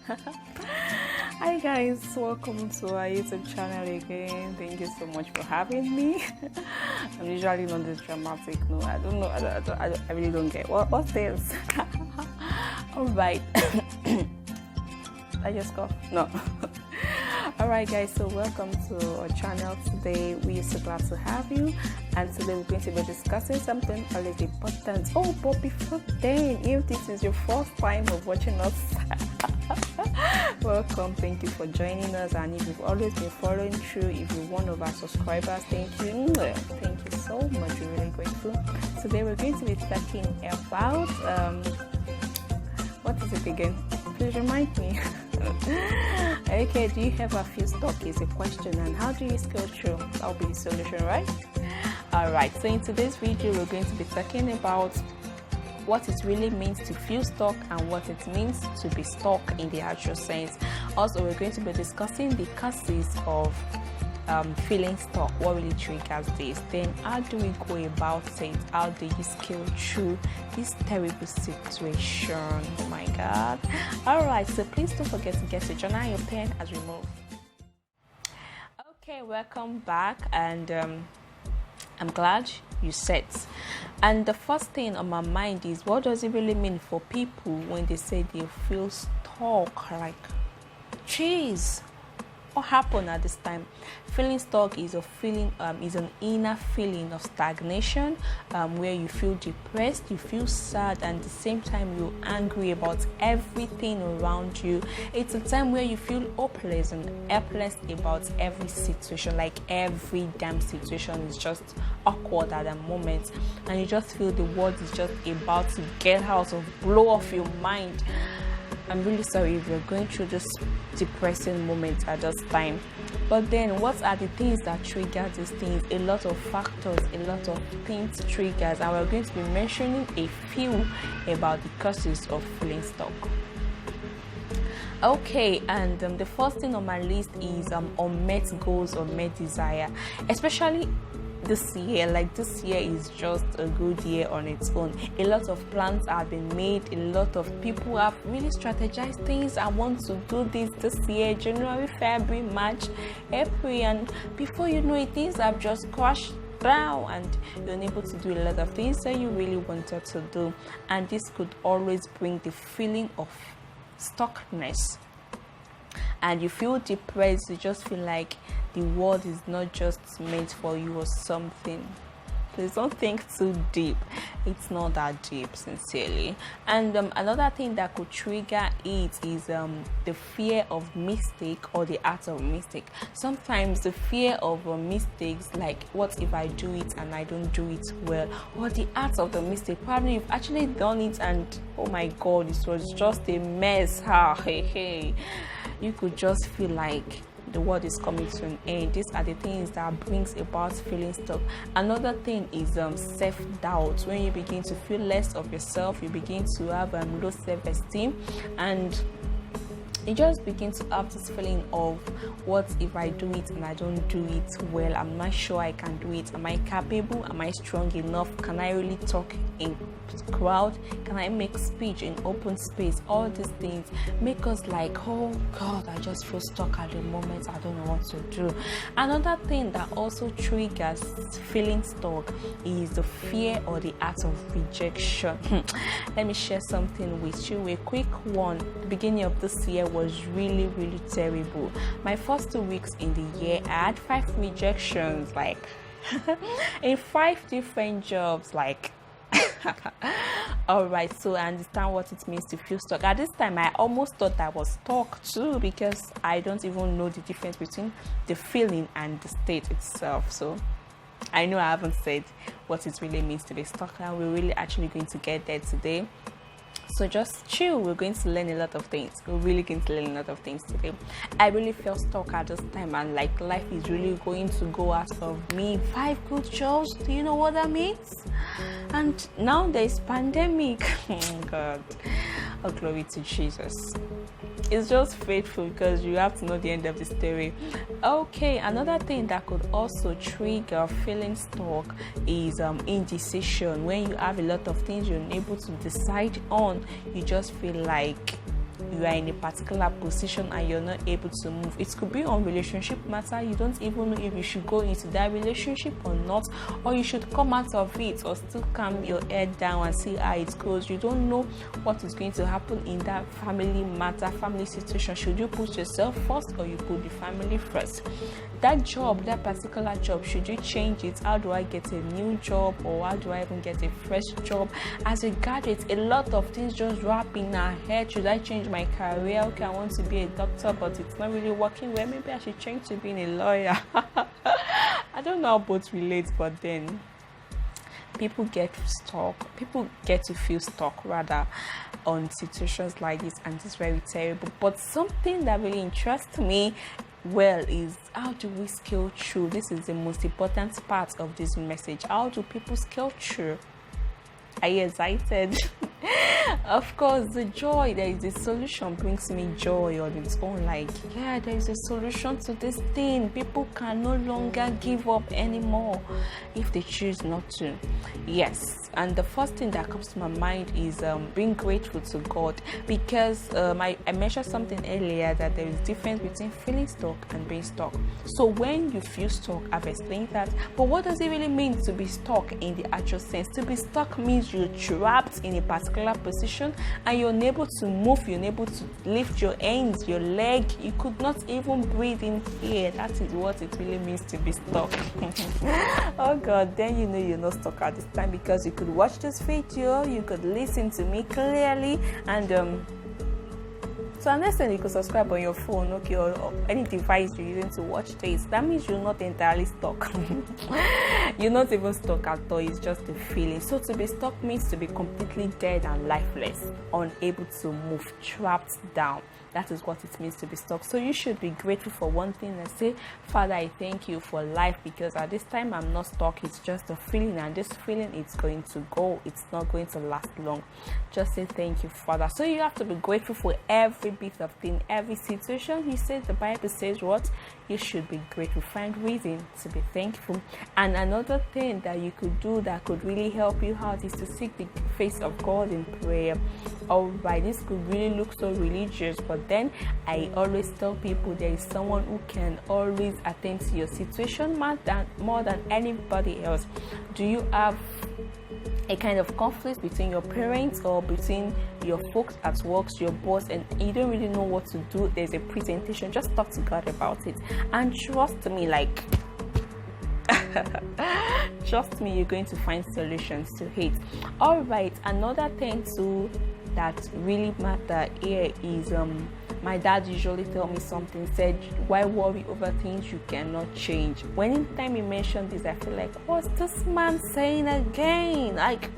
Hi guys, welcome to our YouTube channel again. Thank you so much for having me. I'm usually not this dramatic. No, I don't know. I really don't get what's this. All right. I just coughed. No. All right, guys. So welcome to our channel today. We're so glad to have you. And today we're going to be discussing something always important. Oh, but before then, if this is your first time of watching us. Welcome, thank you for joining us, and if you've always been following through, if you're one of our subscribers, thank you so much. We're really grateful. Today we're going to be talking about what is it again? Please remind me. Okay, do you have a few stock is a question, and how do you scale through? That'll be the solution, right? All right, so in today's video we're going to be talking about what it really means to feel stuck and what it means to be stuck in the actual sense. Also, we're going to be discussing the causes of feeling stuck, what really triggers this, then how do we go about it, how do you scale through this terrible situation. Oh my god. All right, so please don't forget to get your journal and your pen as we move. Okay, welcome back, and I'm glad you set. And the first thing on my mind is, what does it really mean for people when they say they feel stuck? Like, jeez, what happened at this time? Feeling stuck is a feeling, is an inner feeling of stagnation, where you feel depressed, you feel sad, and at the same time you're angry about everything around you. It's a time where you feel hopeless and helpless about every situation. Like every damn situation is just awkward at the moment, and you just feel the world is just about to get out of blow off your mind. I'm really sorry if you're going through this depressing moment at this time. But then, what are the things that trigger these things? A lot of factors, a lot of things triggers, and we're going to be mentioning a few about the causes of feeling stuck. Okay, and the first thing on my list is unmet goals, unmet desire, especially this year. Like, this year is just a good year on its own. A lot of plans have been made, a lot of people have really strategized things. I want to do this year, January, February, March, April, and before you know it, things have just crashed down and you're unable to do a lot of things that you really wanted to do. And this could always bring the feeling of stuckness, and you feel depressed. You just feel like the world is not just meant for you or something. Please don't think too deep. It's not that deep, sincerely. And another thing that could trigger it is the fear of mistake or the art of mistake. Sometimes the fear of mistakes, like what if I do it and I don't do it well, or the art of the mistake. Probably you've actually done it and oh my god, this was just a mess. Hey. You could just feel like the world is coming to an end. These are the things that brings about feeling stuck. Another thing is self-doubt. When you begin to feel less of yourself, you begin to have low self-esteem, and you just begin to have this feeling of, what if I do it and I don't do it well? I'm not sure I can do it. Am I capable? Am I strong enough? Can I really talk in crowd? Can I make speech in open space? All these things make us like, oh god, I just feel stuck at the moment. I don't know what to do. Another thing that also triggers feeling stuck is the fear or the art of rejection. Let me share something with you, a quick one. The beginning of this year was really terrible. My first 2 weeks in the year, I had 5 rejections, like in 5 different jobs. Like all right, so I understand what it means to feel stuck. At this time, I almost thought I was stuck too, because I don't even know the difference between the feeling and the state itself. So I know I haven't said what it really means to be stuck, and we're really actually going to get there today. So just chill. We're going to learn a lot of things. We're really going to learn a lot of things today. I really felt stuck at this time, and like life is really going to go out of me. 5 good jobs. Do you know what that means? And now there's pandemic. Oh God. Oh, glory to Jesus. It's just faithful, because you have to know the end of the story. Okay, another thing that could also trigger feeling stuck is indecision. When you have a lot of things you're unable to decide on, you just feel like you are in a particular position and you're not able to move. It could be on relationship matter. You don't even know if you should go into that relationship or not, or you should come out of it, or still calm your head down and see how it goes. You don't know what is going to happen in that family matter, family situation. Should you put yourself first, or you put the family first? That job, that particular job, should you change it? How do I get a new job, or how do I even get a fresh job? As a graduate, a lot of things just wrap in our head. Should I change my career? Okay, I want to be a doctor, but it's not really working well. Maybe I should change to being a lawyer. I don't know how both relate, but then people get stuck. People get to feel stuck rather on situations like this, and it's very terrible. But something that really interests me is how do we scale through? This is the most important part of this message. How do people scale through? Are you excited? Of course, the joy, there is a solution, brings me joy on its own. Like, yeah, there is a solution to this thing. People can no longer give up anymore if they choose not to. Yes, and the first thing that comes to my mind is being grateful to God, because I mentioned something earlier that there is difference between feeling stuck and being stuck. So when you feel stuck, I've explained that, but what does it really mean to be stuck in the actual sense? To be stuck means you're trapped in a particular position and you're unable to move, you're unable to lift your hands, your leg, you could not even breathe in here. That is what it really means to be stuck. Oh God, then you know you're not stuck at this time, because you could watch this video, you could listen to me clearly, and so unless you could subscribe on your phone, okay, or any device you're using to watch this, that means you're not entirely stuck. You're not even stuck at all, it's just a feeling. So to be stuck means to be completely dead and lifeless, unable to move, trapped down. That is what it means to be stuck. So you should be grateful for one thing and say, Father, I thank you for life, because at this time I'm not stuck. It's just a feeling, and this feeling is going to go. It's not going to last long. Just say thank you, Father. So you have to be grateful for every bit of thing, every situation. He says, the Bible says what? You should be grateful. Find reason to be thankful. And another thing that you could do that could really help you out is to seek the face of God in prayer. Alright, this could really look so religious, but then I always tell people there is someone who can always attend to your situation more than anybody else. Do you have a kind of conflict between your parents or between your folks at work, your boss, and you don't really know what to do? There's a presentation. Just talk to God about it, and trust me, trust me, you're going to find solutions to it. All right, another thing too that really matter here is my dad usually tell me something, said, why worry over things you cannot change? When time he mentioned this, I feel like, what's this man saying again? Like,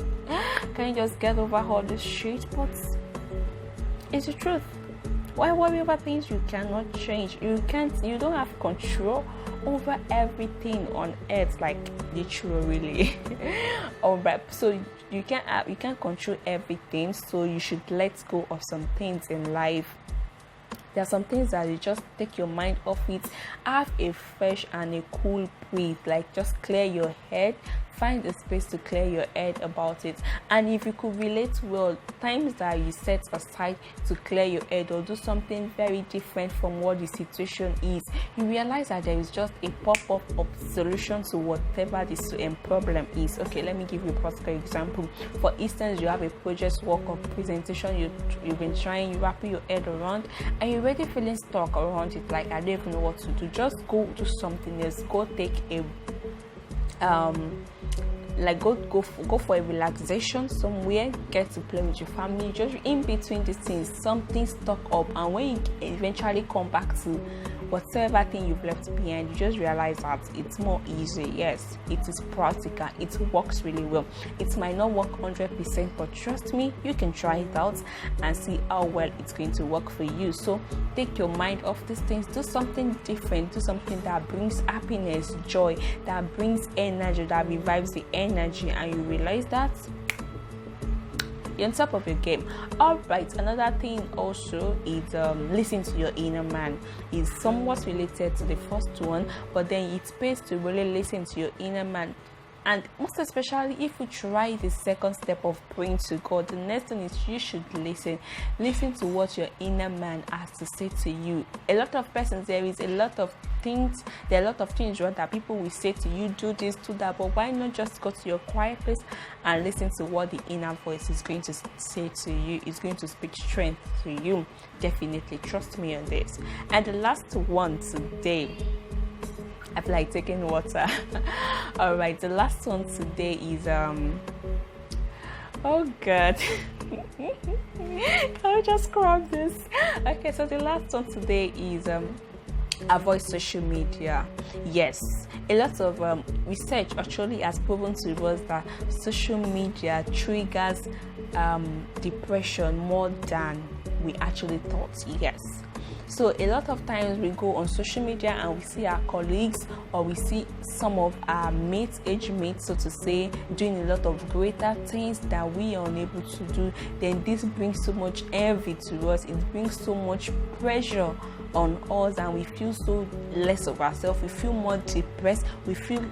can you just get over all this shit? But it's the truth. Why worry over things you cannot change? You don't have control over everything on earth, like literally. Alright, so you can't control everything, so you should let go of some things in life. There are some things that you just take your mind off it, have a fresh and a cool breathe, like just clear your head, find a space to clear your head about it. And if you could relate well, times that you set aside to clear your head or do something very different from what the situation is, you realize that there is just a pop-up of solution to whatever the problem is. Okay, let me give you a practical example. For instance, you have a project work or presentation you've been trying, you wrap your head around, and you're already feeling stuck around it, like I don't even know what to do. Just go do something else. Go take a go for a relaxation somewhere, get to play with your family. Just in between these things, something stuck up, and when you eventually come back to whatever thing you've left behind, you just realize that it's more easy. Yes, it is practical, it works really well. It might not work 100%, but trust me, you can try it out and see how well it's going to work for you. So take your mind off these things, do something different, do something that brings happiness, joy, that brings energy, that revives the energy, and you realize that you're on top of your game. All right, another thing also is listen to your inner man. It's somewhat related to the first one, but then it pays to really listen to your inner man. And most especially if you try the second step of praying to God, the next thing is you should listen to what your inner man has to say to you. A lot of persons, there are a lot of things that people will say to you, do this, do that, but why not just go to your quiet place and listen to what the inner voice is going to say to you? It's going to speak strength to you. Definitely trust me on this. And the last one today, I feel like taking water. All right, the last one today is oh god. Can I just grab this? Okay, so the last one today is avoid social media. Yes, a lot of research actually has proven to us that social media triggers depression more than we actually thought. Yes. So a lot of times we go on social media and we see our colleagues, or we see some of our age mates, so to say, doing a lot of greater things that we are unable to do. Then this brings so much envy to us. It brings so much pressure on us, and we feel so less of ourselves. We feel more depressed. We feel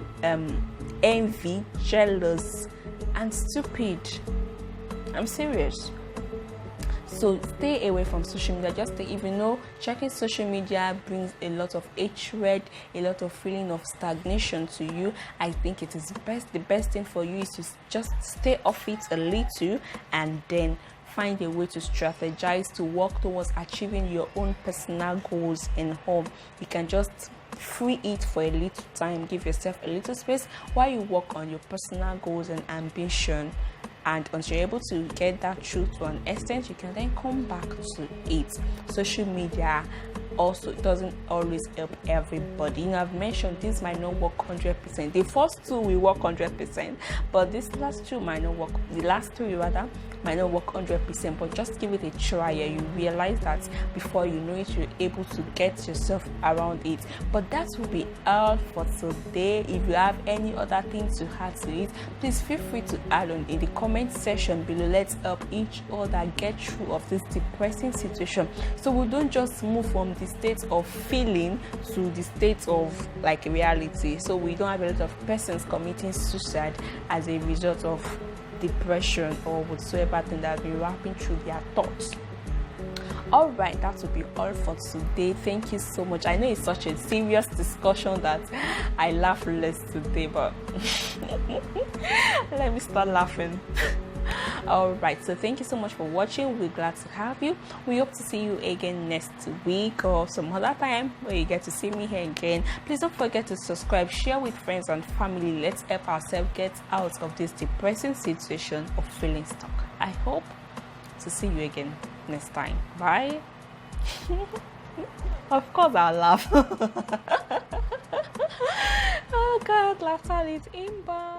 envy, jealous, and stupid. I'm serious. So stay away from social media. Just if you know, checking social media brings a lot of hatred, a lot of feeling of stagnation to you. I think it is the best thing for you is to just stay off it a little, and then find a way to strategize to work towards achieving your own personal goals in home. You can just free it for a little time, give yourself a little space while you work on your personal goals and ambition. And once you're able to get that through to an extent, you can then come back to it. Social media also doesn't always help everybody. You know, I've mentioned this might not work 100%. The first two will work 100%, but this last two might not work. The last three rather might not work 100%, but just give it a try. You realize that before you know it, you're able to get yourself around it. But that will be all for today. If you have any other things to add to it, please feel free to add on in the comment section below. Let's help each other get through of this depressing situation, so we don't just move from the state of feeling to the state of like reality. So we don't have a lot of persons committing suicide as a result of depression or whatsoever thing that be wrapping through their thoughts. All right, that will be all for today. Thank you so much. I know it's such a serious discussion that I laugh less today, but let me start laughing. All right, so thank you so much for watching. We're glad to have you. We hope to see you again next week or some other time where you get to see me here again. Please don't forget to subscribe, share with friends and family. Let's help ourselves get out of this depressing situation of feeling stuck. I hope to see you again next time. Bye. Of course I'll laugh. Oh god, laughter is inbound.